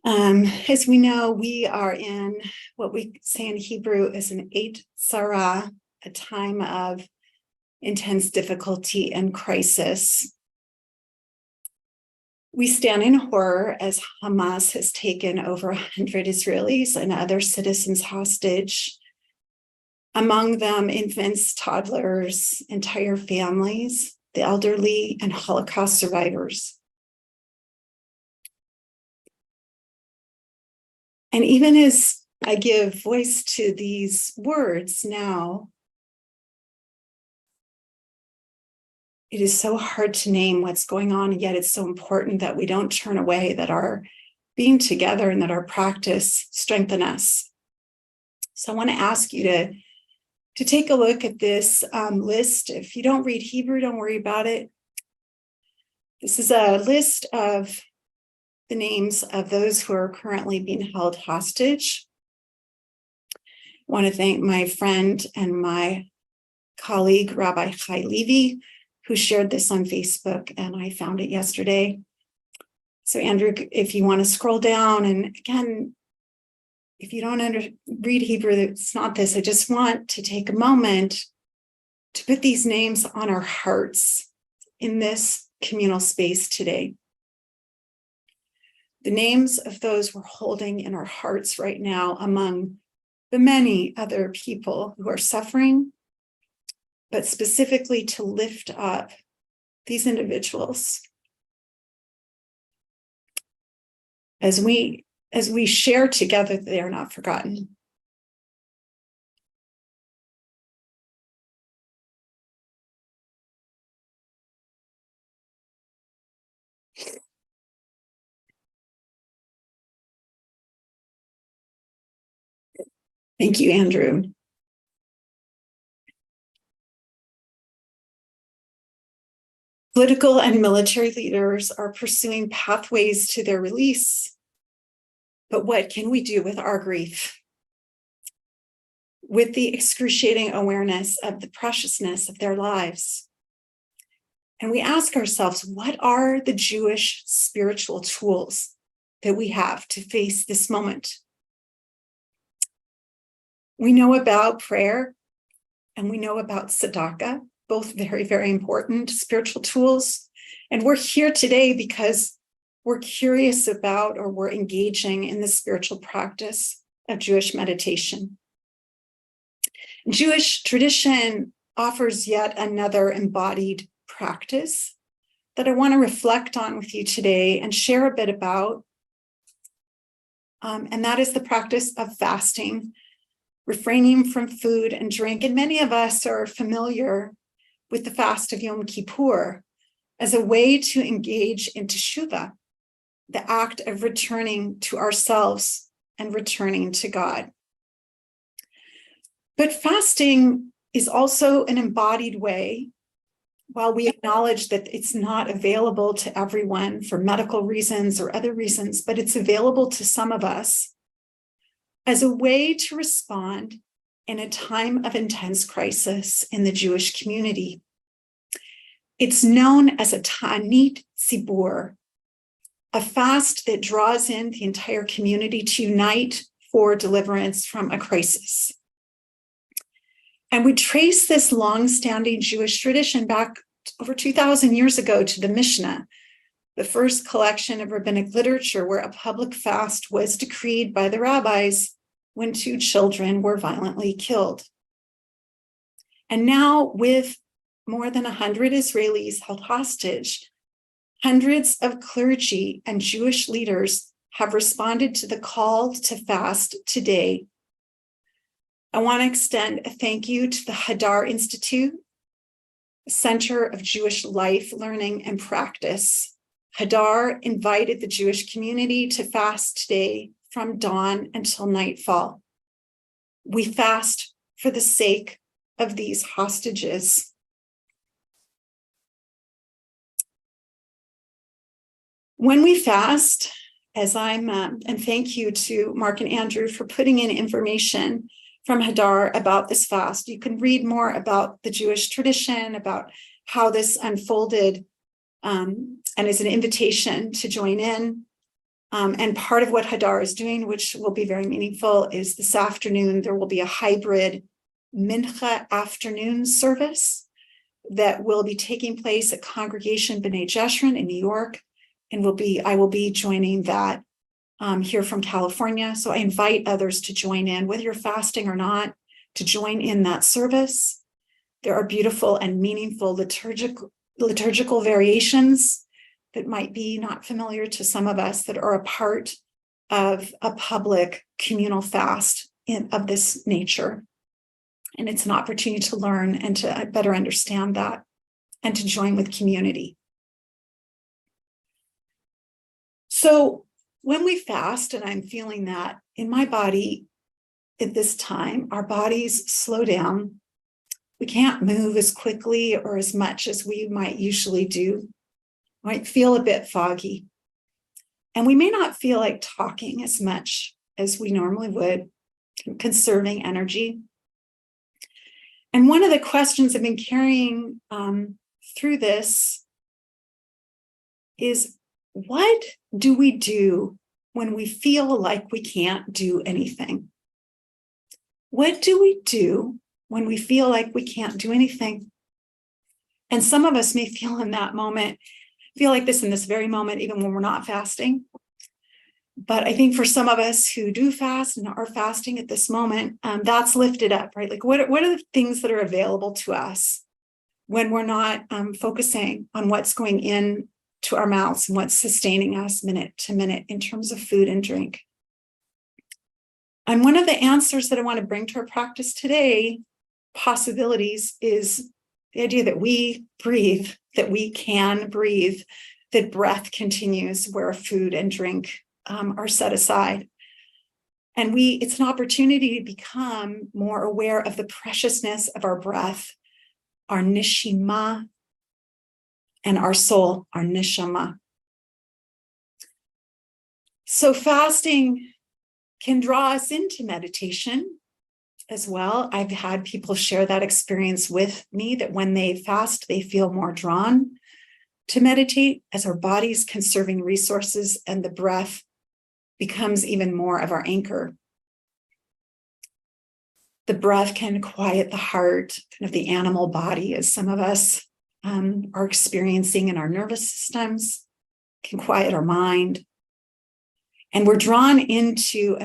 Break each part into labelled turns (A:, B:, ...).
A: As we know, we are in what we say in Hebrew is an Eit Sarah, a time of intense difficulty and crisis. We stand in horror as Hamas has taken over 100 Israelis and other citizens hostage, among them infants, toddlers, entire families, the elderly, and Holocaust survivors. And even as I give voice to these words now, it is so hard to name what's going on, and yet it's so important that we don't turn away, that our being together and that our practice strengthen us. So I want to ask you to take a look at this list. If you don't read Hebrew, don't worry about it. This is a list of the names of those who are currently being held hostage. I want to thank my friend and my colleague, Rabbi Leider, who shared this on Facebook, and I found it yesterday. So Andrew, if you want to scroll down, and again, if you don't read Hebrew, it's not this. I just want to take a moment to put these names on our hearts in this communal space today. The names of those we're holding in our hearts right now among the many other people who are suffering, but specifically to lift up these individuals as we share together that they are not forgotten. Thank you, Andrew. Political and military leaders are pursuing pathways to their release. But what can we do with our grief? With the excruciating awareness of the preciousness of their lives? And we ask ourselves, what are the Jewish spiritual tools that we have to face this moment? We know about prayer and we know about tzedakah, both very, very important spiritual tools. And we're here today because we're curious about, or we're engaging in the spiritual practice of Jewish meditation. Jewish tradition offers yet another embodied practice that I want to reflect on with you today and share a bit about. And that is the practice of fasting, refraining from food and drink. And many of us are familiar with the fast of Yom Kippur as a way to engage in teshuvah, the act of returning to ourselves and returning to God. But fasting is also an embodied way, while we acknowledge that it's not available to everyone for medical reasons or other reasons, but it's available to some of us as a way to respond in a time of intense crisis in the Jewish community. It's known as a ta'anit tzibur, a fast that draws in the entire community to unite for deliverance from a crisis. And we trace this long-standing Jewish tradition back over 2,000 years ago to the Mishnah, the first collection of rabbinic literature where a public fast was decreed by the rabbis when 2 children were violently killed. And now, with more than 100 Israelis held hostage, hundreds of clergy and Jewish leaders have responded to the call to fast today. I want to extend a thank you to the Hadar Institute, a Center of Jewish Life, Learning, and Practice. Hadar invited the Jewish community to fast today from dawn until nightfall. We fast for the sake of these hostages. When we fast, as and thank you to Mark and Andrew for putting in information from Hadar about this fast. You can read more about the Jewish tradition, about how this unfolded, and is an invitation to join in. And part of what Hadar is doing, which will be very meaningful, is this afternoon there will be a hybrid Mincha afternoon service that will be taking place at Congregation B'nai Jeshurun in New York, and I will be joining that here from California. So I invite others to join in, whether you're fasting or not, to join in that service. There are beautiful and meaningful liturgical variations that might be not familiar to some of us that are a part of a public communal fast of this nature. And it's an opportunity to learn and to better understand that and to join with community. So when we fast, and I'm feeling that in my body at this time, our bodies slow down. We can't move as quickly or as much as we might usually do. Might feel a bit foggy. And we may not feel like talking as much as we normally would, conserving energy. And one of the questions I've been carrying through this is, what do we do when we feel like we can't do anything? What do we do when we feel like we can't do anything? And some of us may feel in that moment, feel like this in this very moment, even when we're not fasting. But I think for some of us who do fast and are fasting at this moment, that's lifted up, right? Like what are the things that are available to us when we're not focusing on what's going in to our mouths and what's sustaining us minute to minute in terms of food and drink? And one of the answers that I want to bring to our practice today, possibilities, is the idea that we breathe, that we can breathe, that breath continues where food and drink are set aside. And it's an opportunity to become more aware of the preciousness of our breath, our nishima, and our soul, our neshama. So fasting can draw us into meditation as well. I've had people share that experience with me, that when they fast, they feel more drawn to meditate as our body's conserving resources and the breath becomes even more of our anchor. The breath can quiet the heart, kind of the animal body, as some of us are experiencing in our nervous systems, can quiet our mind. And we're drawn into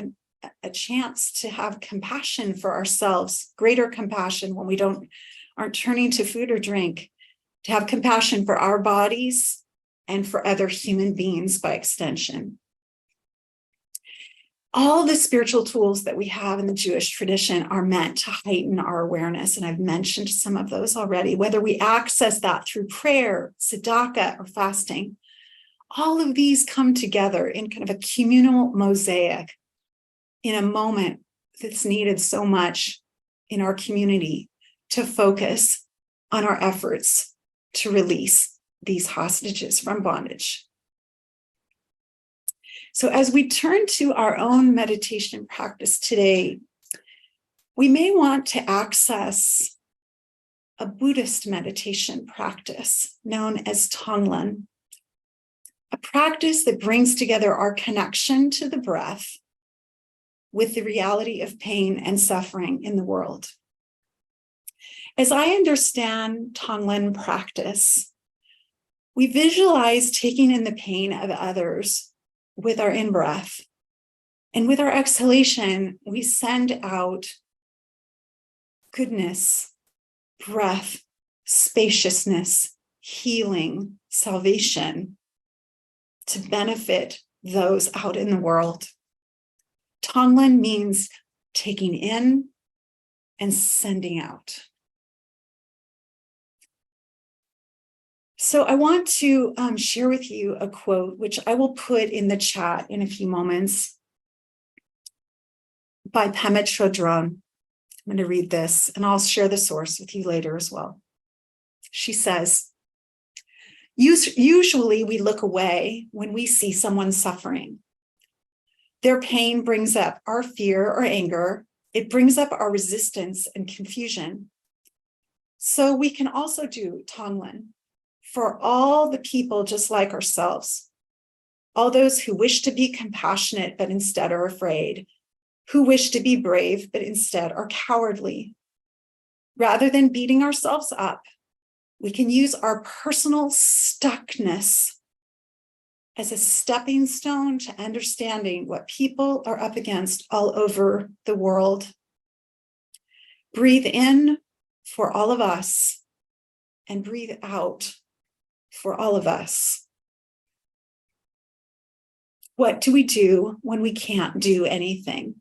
A: a chance to have compassion for ourselves, greater compassion when we aren't turning to food or drink, to have compassion for our bodies and for other human beings by extension. All the spiritual tools that we have in the Jewish tradition are meant to heighten our awareness. And I've mentioned some of those already, whether we access that through prayer, tzedakah, or fasting. All of these come together in kind of a communal mosaic in a moment that's needed so much in our community to focus on our efforts to release these hostages from bondage. So as we turn to our own meditation practice today, we may want to access a Buddhist meditation practice known as Tonglen, a practice that brings together our connection to the breath with the reality of pain and suffering in the world. As I understand Tonglen practice, we visualize taking in the pain of others with our in-breath. And with our exhalation, we send out goodness, breath, spaciousness, healing, salvation to benefit those out in the world. Tonglen means taking in and sending out. So I want to share with you a quote, which I will put in the chat in a few moments, by Pema Chodron. I'm going to read this, and I'll share the source with you later as well. She says, usually we look away when we see someone suffering. Their pain brings up our fear or anger. It brings up our resistance and confusion. So we can also do Tonglen for all the people just like ourselves. all those who wish to be compassionate but instead are afraid, who wish to be brave but instead are cowardly. Rather than beating ourselves up, we can use our personal stuckness as a stepping stone to understanding what people are up against all over the world. Breathe in for all of us and breathe out for all of us. What do we do when we can't do anything?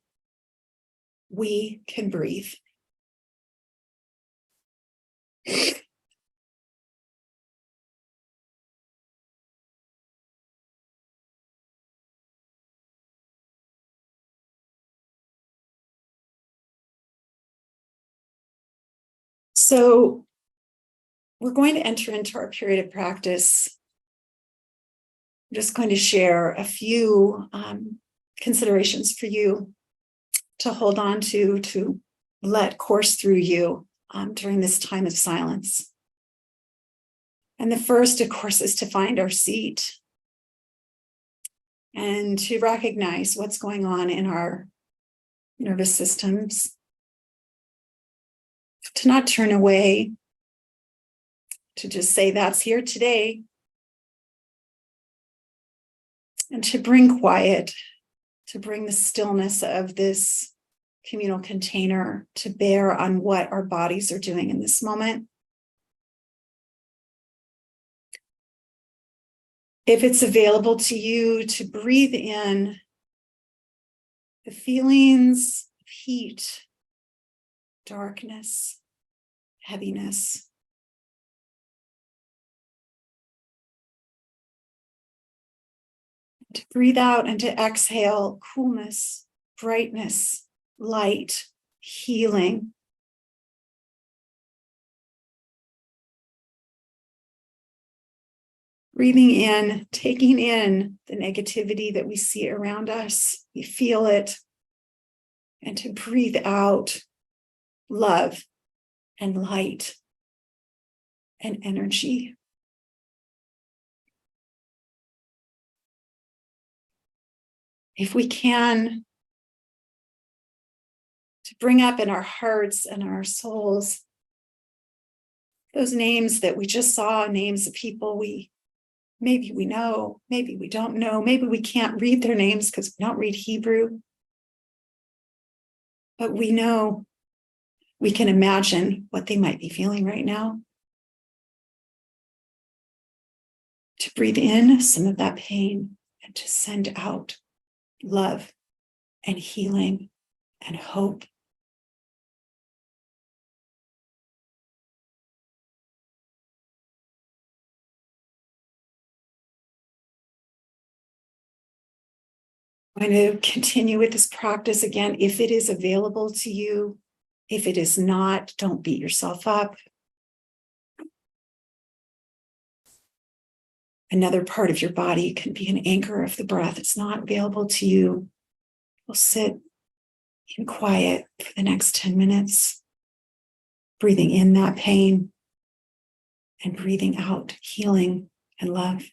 A: We can breathe. So we're going to enter into our period of practice. I'm just going to share a few considerations for you to hold on to let course through you during this time of silence. And the first, of course, is to find our seat and to recognize what's going on in our nervous systems, to not turn away, to just say that's here today, and to bring quiet, to bring the stillness of this communal container to bear on what our bodies are doing in this moment. If it's available to you, to breathe in the feelings of heat, darkness, heaviness. To breathe out and to exhale coolness, brightness, light, healing. Breathing in, taking in the negativity that we see around us, we feel it, and to breathe out love and light and energy. If we can, to bring up in our hearts and our souls those names that we just saw, names of people maybe we know, maybe we don't know, maybe we can't read their names because we don't read Hebrew. But we know, we can imagine what they might be feeling right now. To breathe in some of that pain and to send out love and healing and hope. I'm going to continue with this practice again. If it is available to you, if it is not, don't beat yourself up. Another part of your body can be an anchor of the breath. It's not available to you. We'll sit in quiet for the next 10 minutes, breathing in that pain and breathing out healing and love.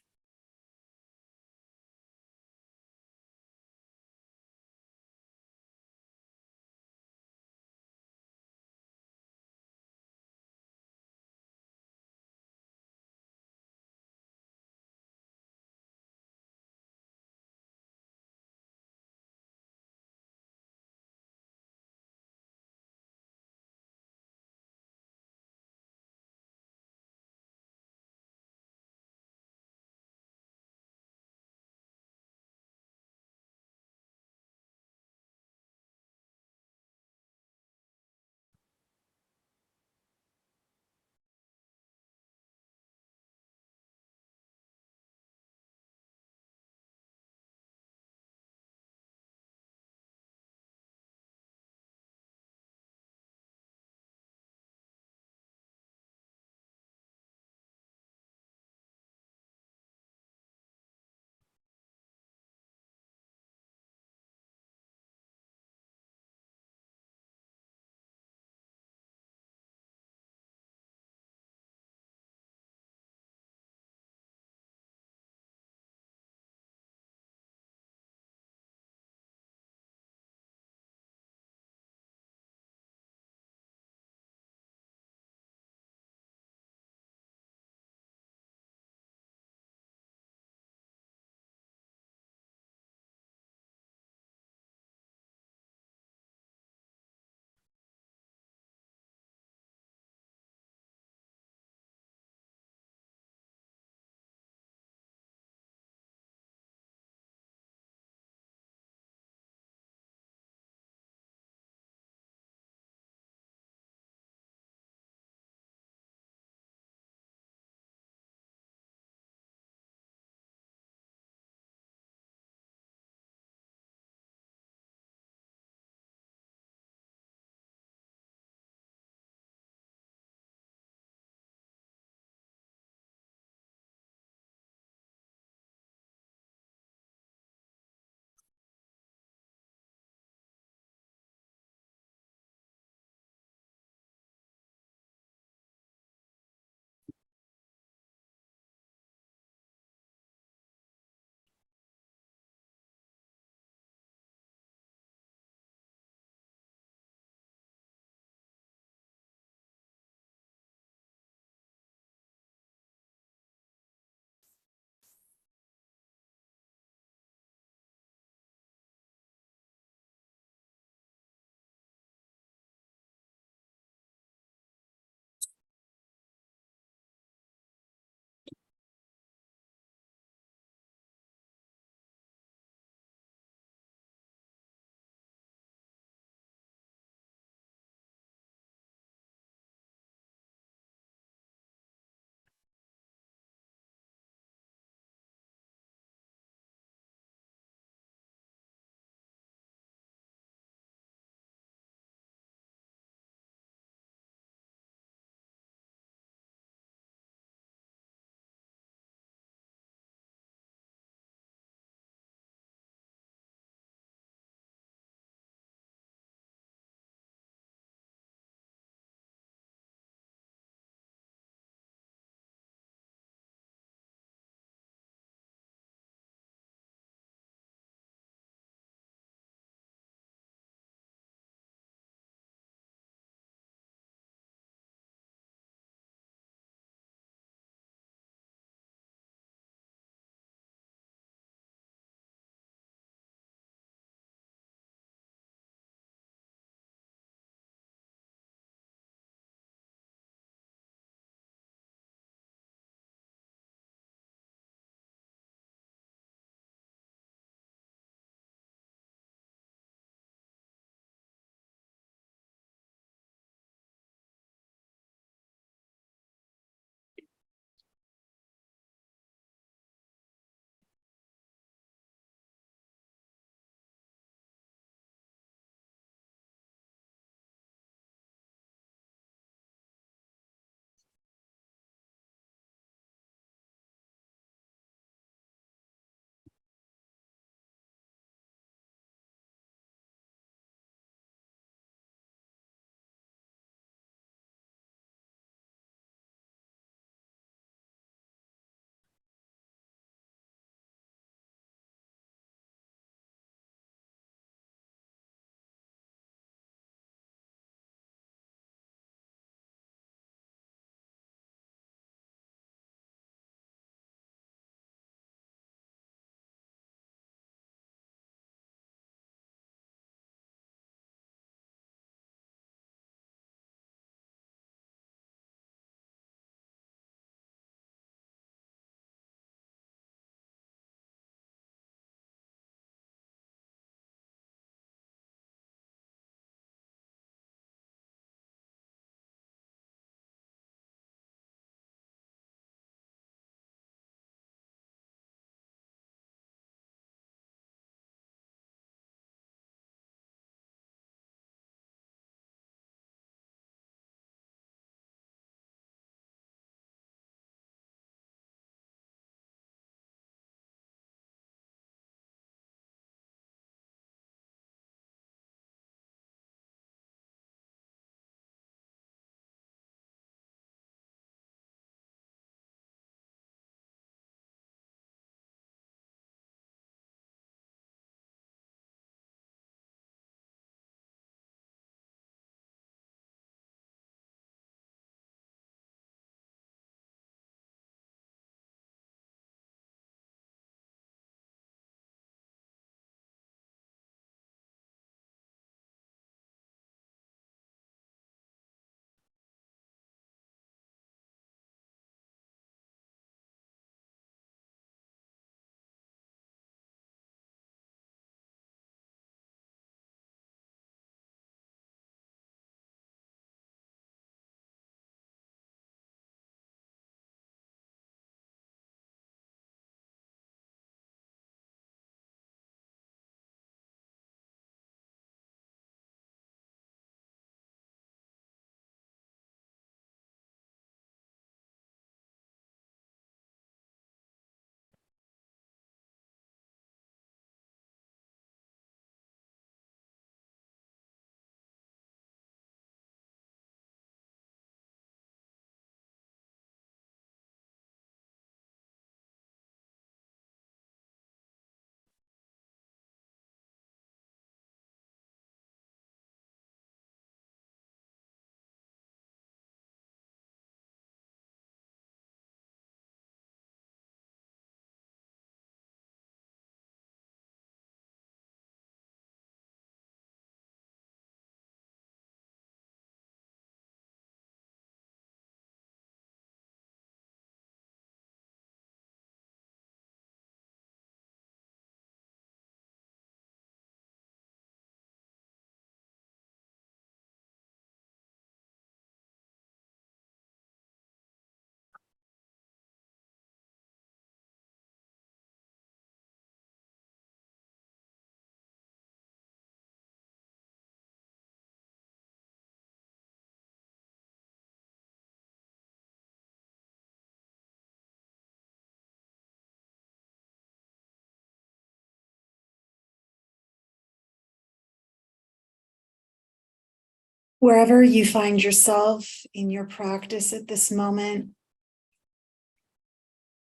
A: Wherever you find yourself in your practice at this moment,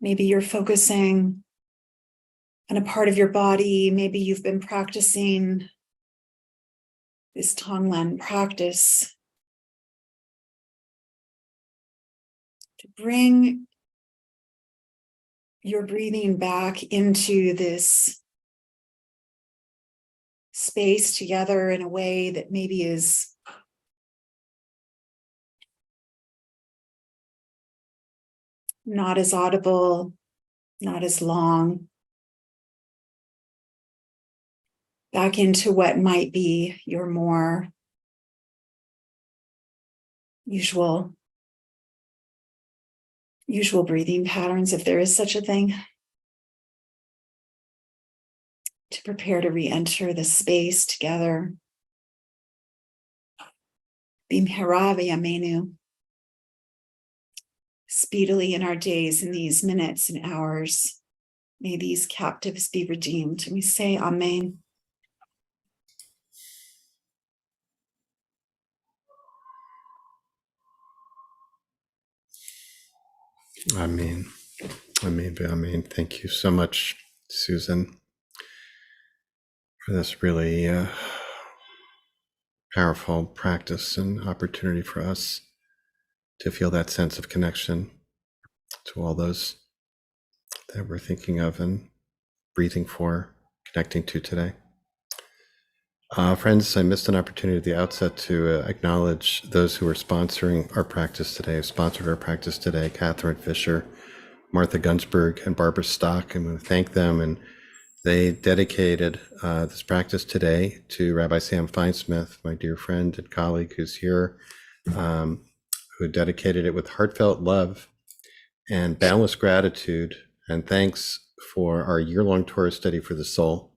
A: maybe you're focusing on a part of your body. Maybe you've been practicing this Tonglen practice to bring your breathing back into this space together in a way that maybe is not as audible, not as long, back into what might be your more usual breathing patterns, if there is such a thing, to prepare to re-enter the space together. Bimhara v'yameinu. Speedily in our days, in these minutes and hours, may these captives be redeemed. And we say Amen.
B: Amen. Amen. Amen. Thank you so much, Susan, for this really powerful practice and opportunity for us to feel that sense of connection to all those that we're thinking of and breathing for, connecting to today. Friends, I missed an opportunity at the outset to acknowledge those who are sponsoring our practice today, sponsored our practice today, Catherine Fisher, Martha Gunsberg, and Barbara Stock. I'm going to thank them. And they dedicated this practice today to Rabbi Sam Feinsmith, my dear friend and colleague who's here, who dedicated it with heartfelt love and boundless gratitude and thanks for our year-long Torah study for the soul,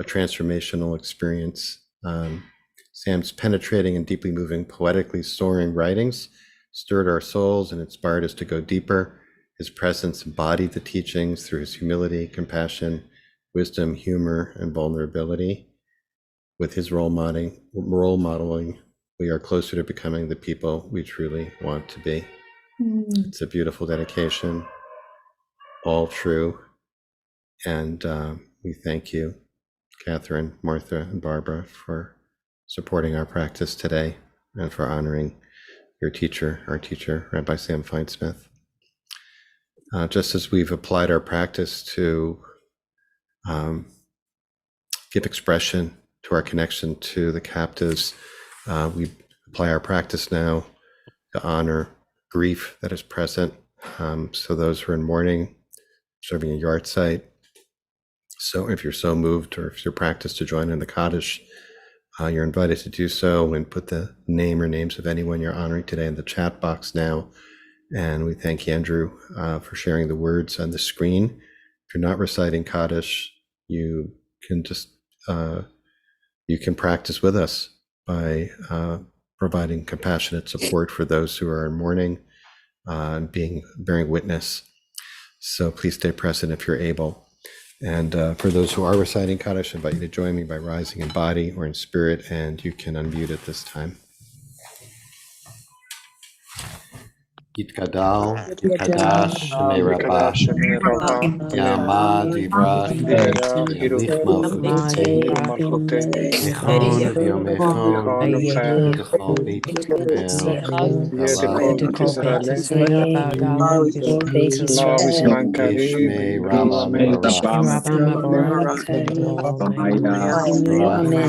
B: a transformational experience. Sam's penetrating and deeply moving, poetically soaring writings stirred our souls and inspired us to go deeper. His presence embodied the teachings through his humility, compassion, wisdom, humor, and vulnerability. With his role modeling, we are closer to becoming the people we truly want to be. It's a beautiful dedication, all true. And we thank you, Catherine, Martha, and Barbara, for supporting our practice today and for honoring your teacher, our teacher, Rabbi Sam Feinsmith. Just as we've applied our practice to give expression to our connection to the captives, we apply our practice now to honor grief that is present. So those who are in mourning, serving a yard site. So if you're so moved, or if you're practiced to join in the Kaddish, you're invited to do so and put the name or names of anyone you're honoring today in the chat box now. And we thank Andrew for sharing the words on the screen. If you're not reciting Kaddish, you can just you can practice with us by providing compassionate support for those who are in mourning and bearing witness. So please stay present if you're able. And for those who are reciting Kaddish, I invite you to join me by rising in body or in spirit, and you can unmute at this time. Yitkadal, Yitkadash, Shemei Rabbah, Yama Divrach, Yamlich Malchutei, Echon V'yomechon, V'chol Beit Yisrael, Geshmei Rabbah Mevorach,
C: Shalom B'Rama.
D: Shalom B'Rama.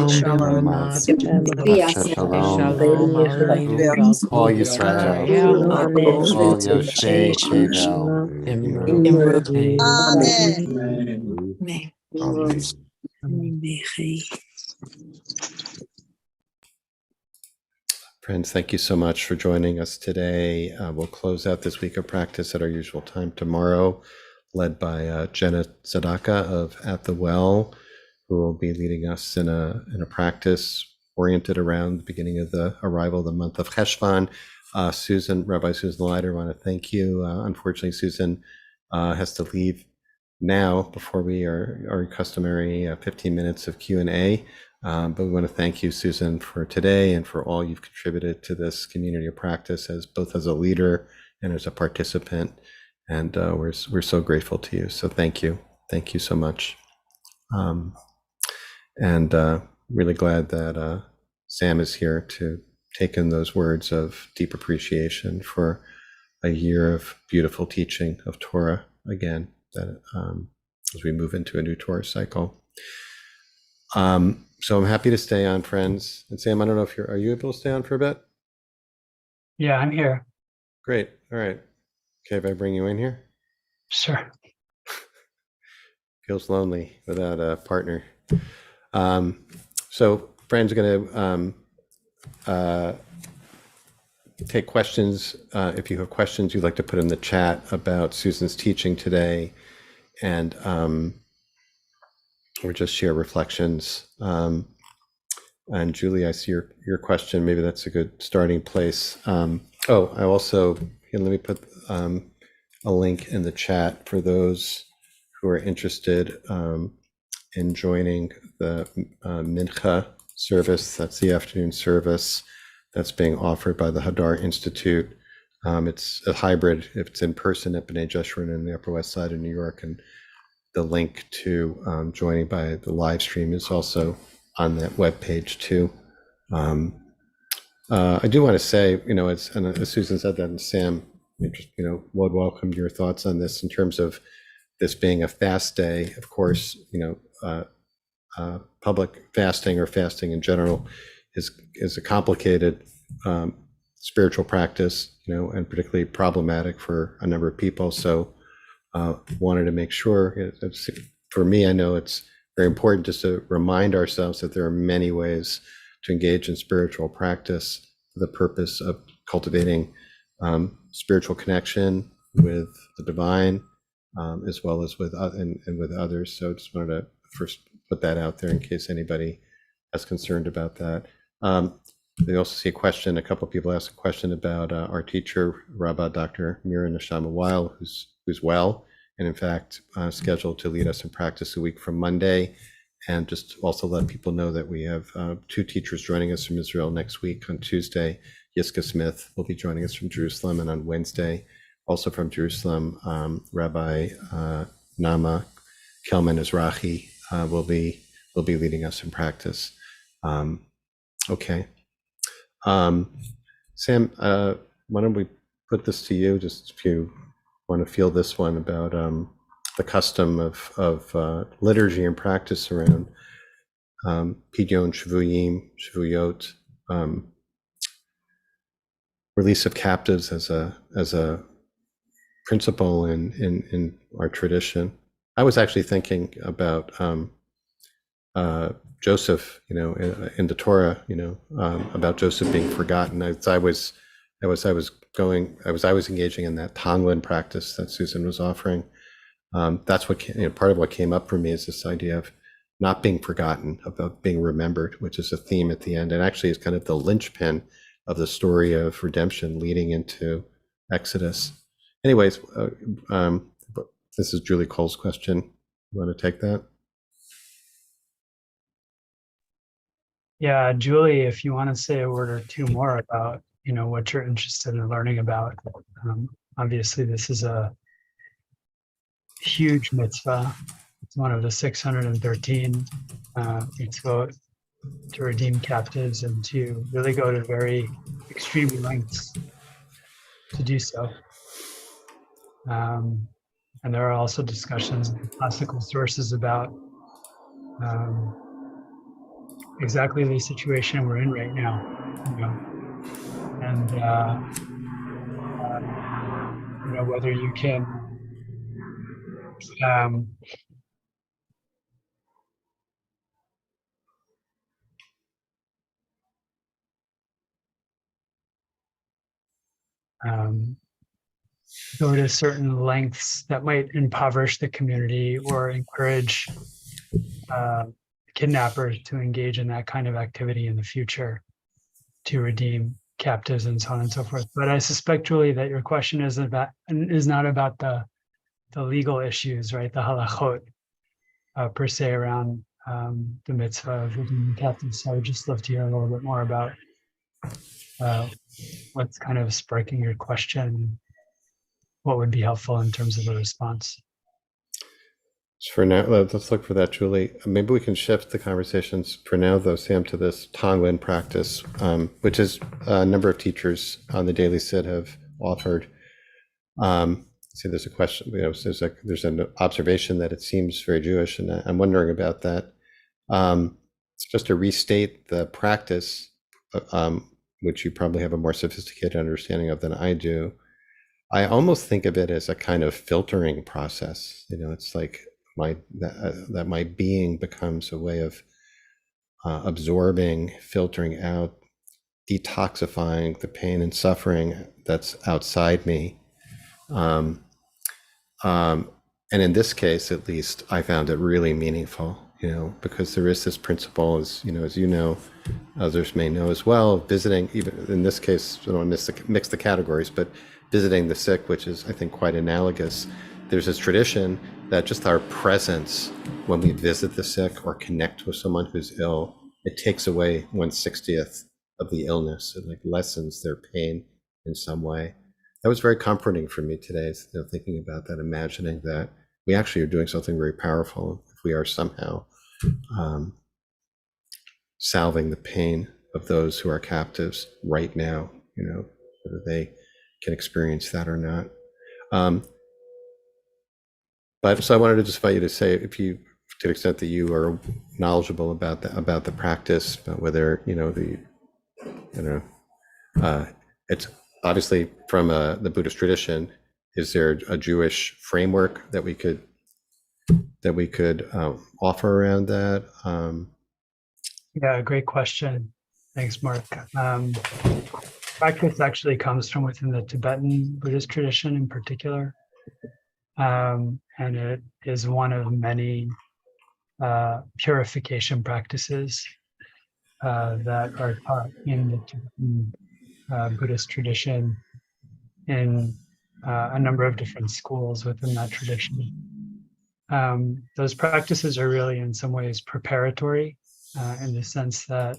B: Shalom Aleichem, All Yisrael, All Yoshei Tevel, Friends, thank you so much for joining us today. We'll close out this week of practice at our usual time tomorrow, led by Jenna Sadaka of At the Well, who will be leading us in a practice oriented around the beginning of the arrival of the month of Cheshvan. Rabbi Susan Leider, I want to thank you. Unfortunately, Susan has to leave now before our customary 15 minutes of Q&A. But we want to thank you, Susan, for today and for all you've contributed to this community of practice, as both as a leader and as a participant. And we're so grateful to you. So thank you so much. And really glad that Sam is here to take in those words of deep appreciation for a year of beautiful teaching of Torah again, that as we move into a new Torah cycle. So I'm happy to stay on, friends. And Sam, I don't know if are you able to stay on for a bit?
D: Yeah, I'm here.
B: Great. All right. Okay, if I bring you in here?
D: Sure.
B: Feels lonely without a partner. So friends are going to take questions. If you have questions you'd like to put in the chat about Susan's teaching today, and or just share reflections. And Julie, I see your question. Maybe that's a good starting place. I also, let me put a link in the chat for those who are interested in joining the Mincha service. That's the afternoon service that's being offered by the Hadar Institute. It's a hybrid. It's in person at B'nai Jeshurun in the Upper West Side of New York, and the link to joining by the live stream is also on that webpage too. I do want to say, as Susan said that, and Sam, would welcome your thoughts on this in terms of this being a fast day. Of course, public fasting or fasting in general is a complicated spiritual practice, and particularly problematic for a number of people. So wanted to make sure, for me, I know it's very important just to remind ourselves that there are many ways to engage in spiritual practice for the purpose of cultivating spiritual connection with the divine, as well as with others. So just wanted to first put that out there in case anybody is concerned about that. They also see a couple of people asked a question about our teacher, Rabbi Dr. Mira Neshama Weil, who's well, and in fact scheduled to lead us in practice a week from Monday. And just also let people know that we have two teachers joining us from Israel next week. On Tuesday, Yiska Smith will be joining us from Jerusalem, and on Wednesday, also from Jerusalem, Rabbi Nama Kelman Ezrahi will be leading us in practice. Okay. Sam, why don't we put this to you, just if you want to feel this one about the custom of liturgy and practice around Pidyon, Shavuyot, release of captives as a principle in our tradition. I was actually thinking about Joseph, in the Torah, about Joseph being forgotten. As I was engaging in that Tonglen practice that Susan was offering. That's what part of what came up for me is this idea of not being forgotten, about being remembered, which is a theme at the end, and actually is kind of the linchpin of the story of redemption leading into Exodus. Anyways, this is Julie Cole's question. You want to take that?
D: Yeah, Julie, if you want to say a word or two more about, what you're interested in learning about. Obviously, this is a huge mitzvah. It's one of the 613 mitzvot to redeem captives and to really go to very extreme lengths to do so. And there are also discussions in classical sources about exactly the situation we're in right now, and whether you can um, go to certain lengths that might impoverish the community or encourage kidnappers to engage in that kind of activity in the future to redeem captives and so on and so forth. But I suspect, Julie, that your question is not about the legal issues, right? The halachot per se around the mitzvah of redeeming captives. So I would just love to hear a little bit more about what's kind of sparking your question. What would be helpful in terms of a response?
B: For now, let's look for that, Julie. Maybe we can shift the conversations for now, though, Sam, to this Tonglen practice, which is a number of teachers on the Daily Sit have offered. See, there's a question. There's an observation that it seems very Jewish, and I'm wondering about that. Just to restate the practice, which you probably have a more sophisticated understanding of than I do. I almost think of it as a kind of filtering process. It's like that my being becomes a way of absorbing, filtering out, detoxifying the pain and suffering that's outside me. And in this case, at least, I found it really meaningful, because there is this principle, as others may know as well, visiting, even in this case, I don't want to mix the categories, but visiting the sick, which is, I think, quite analogous. There's this tradition that just our presence when we visit the sick or connect with someone who's ill, it takes away 1/60th of the illness. It lessens their pain in some way. That was very comforting for me today, thinking about that, imagining that we actually are doing something very powerful if we are somehow salving the pain of those who are captives right now, whether they can experience that or not. But so I wanted to just invite you to say, if you, to the extent that you are knowledgeable about the practice, about whether it's obviously from the Buddhist tradition. Is there a Jewish framework that we could offer around that?
D: Yeah, great question. Thanks, Mark. Practice actually comes from within the Tibetan Buddhist tradition in particular. And it is one of many purification practices that are taught in the Tibetan Buddhist tradition in a number of different schools within that tradition. Those practices are really in some ways preparatory in the sense that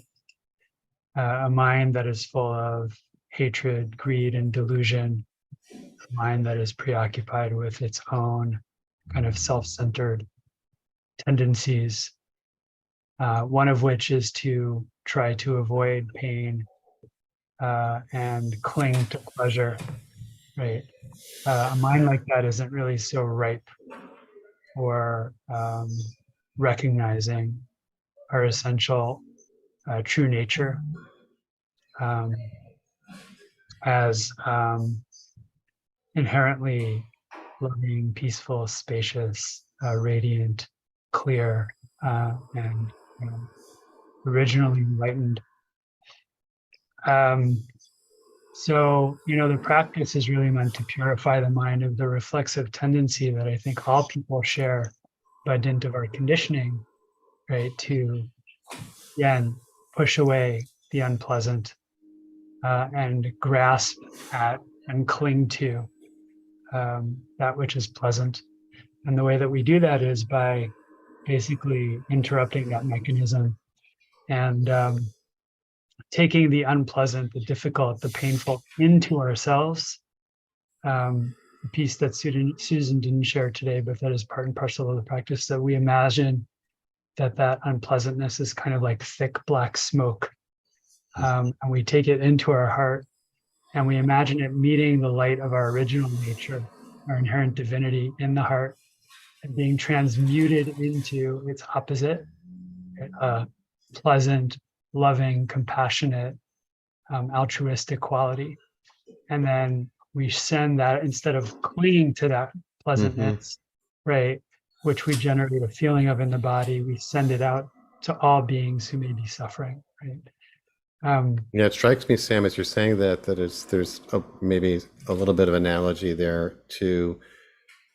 D: a mind that is full of hatred, greed, and delusion, a mind that is preoccupied with its own kind of self-centered tendencies, one of which is to try to avoid pain and cling to pleasure, right? A mind like that isn't really so ripe for recognizing our essential true nature as inherently loving, peaceful, spacious, radiant, clear, and originally enlightened. So, the practice is really meant to purify the mind of the reflexive tendency that I think all people share by dint of our conditioning, right? To, again, push away the unpleasant and grasp at and cling to that which is pleasant. And the way that we do that is by basically interrupting that mechanism and taking the unpleasant, the difficult, the painful into ourselves. The piece that Susan didn't share today, but that is part and parcel of the practice, that we imagine that unpleasantness is kind of like thick black smoke. And we take it into our heart and we imagine it meeting the light of our original nature, our inherent divinity in the heart, and being transmuted into its opposite, pleasant, loving, compassionate, altruistic quality. And then we send that, instead of clinging to that pleasantness, right, which we generate a feeling of in the body, we send it out to all beings who may be suffering, right?
B: Yeah, it strikes me, Sam, as you're saying that there's maybe a little bit of analogy there to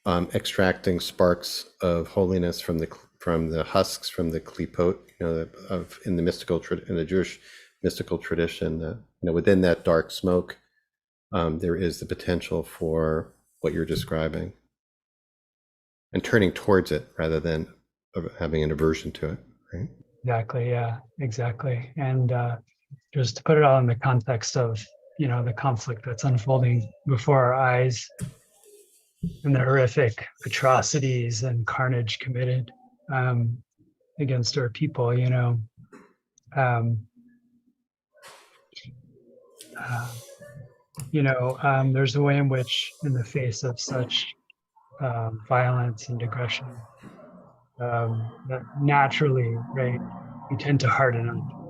B: extracting sparks of holiness from the husks from the klipot, of in the Jewish mystical tradition. That within that dark smoke, there is the potential for what you're describing, and turning towards it rather than having an aversion to it. Right?
D: Exactly. Yeah, exactly. And just to put it all in the context of, the conflict that's unfolding before our eyes and the horrific atrocities and carnage committed against our people, um, there's a way in which, in the face of such violence and aggression, that naturally, right, we tend to harden up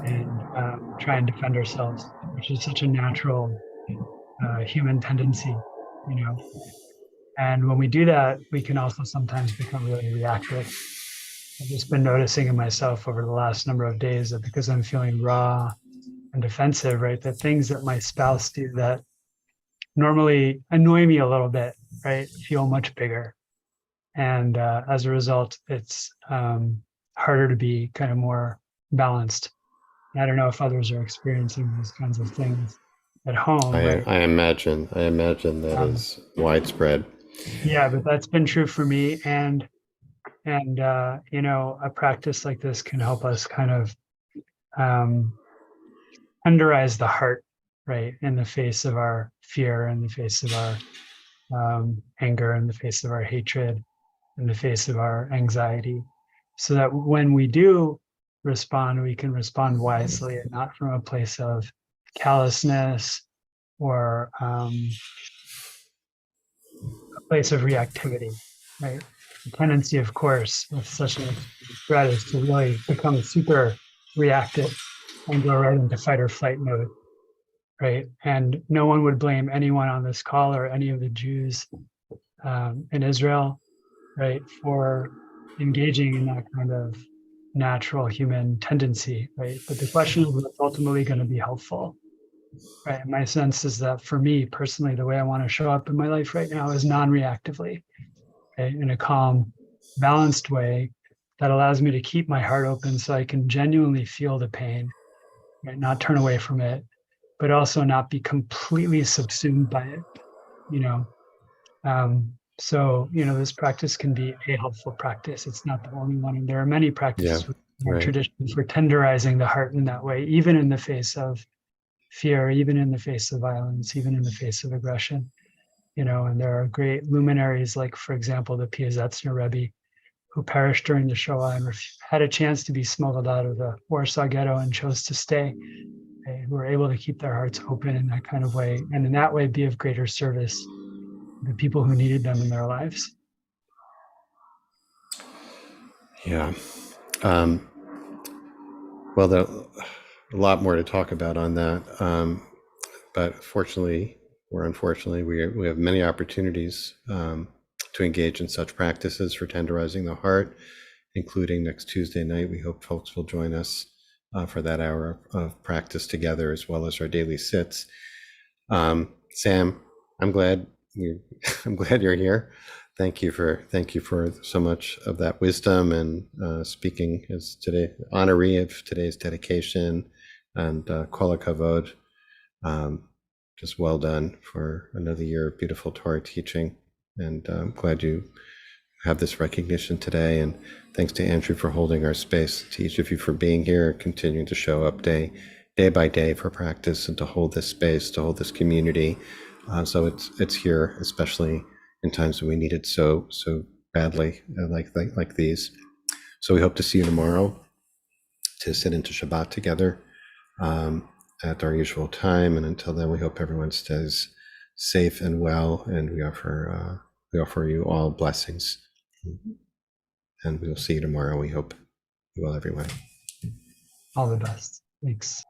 D: and try and defend ourselves, which is such a natural human tendency, you know. And when we do that, we can also sometimes become really reactive. I've just been noticing in myself over the last number of days that because I'm feeling raw and defensive, right, that things that my spouse do that normally annoy me a little bit, right, feel much bigger. And as a result, it's harder to be kind of more balanced. I don't know if others are experiencing these kinds of things at home, right?
B: I imagine that is widespread.
D: Yeah, but that's been true for me, and a practice like this can help us kind of tenderize the heart, right, in the face of our fear, in the face of our anger, in the face of our hatred, in the face of our anxiety, so that when we do respond, we can respond wisely and not from a place of callousness or a place of reactivity, right? The tendency, of course, with such a threat is to really become super reactive and go right into fight or flight mode, right? And no one would blame anyone on this call or any of the Jews in Israel, right, for engaging in that kind of natural human tendency, right? But the question is what's ultimately going to be helpful, right? My sense is that for me personally, the way I want to show up in my life right now is non-reactively, okay, in a calm, balanced way that allows me to keep my heart open so I can genuinely feel the pain, right? Not turn away from it, but also not be completely subsumed by it, you know. So, this practice can be a helpful practice. It's not the only one. And there are many practices in our tradition for tenderizing the heart in that way, even in the face of fear, even in the face of violence, even in the face of aggression. And there are great luminaries like, for example, the Piazetzner Rebbe, who perished during the Shoah and had a chance to be smuggled out of the Warsaw Ghetto and chose to stay, who were able to keep their hearts open in that kind of way, and in that way be of greater service the people who needed them in their lives.
B: Yeah. Well, there's a lot more to talk about on that. But fortunately, or unfortunately, we have many opportunities to engage in such practices for tenderizing the heart, including next Tuesday night. We hope folks will join us for that hour of practice together, as well as our daily sits. Sam, I'm glad you're here. Thank you for so much of that wisdom and speaking as today honoree of today's dedication, and kol hakavod. Just well done for another year of beautiful Torah teaching, and I'm glad you have this recognition today. And thanks to Andrew for holding our space, to each of you for being here, continuing to show up day by day for practice, and to hold this space, to hold this community. So it's here, especially in times when we need it so badly, like these. So we hope to see you tomorrow to sit into Shabbat together at our usual time. And until then, we hope everyone stays safe and well. And we offer you all blessings. And we will see you tomorrow. We hope you will, everyone.
D: All the best. Thanks.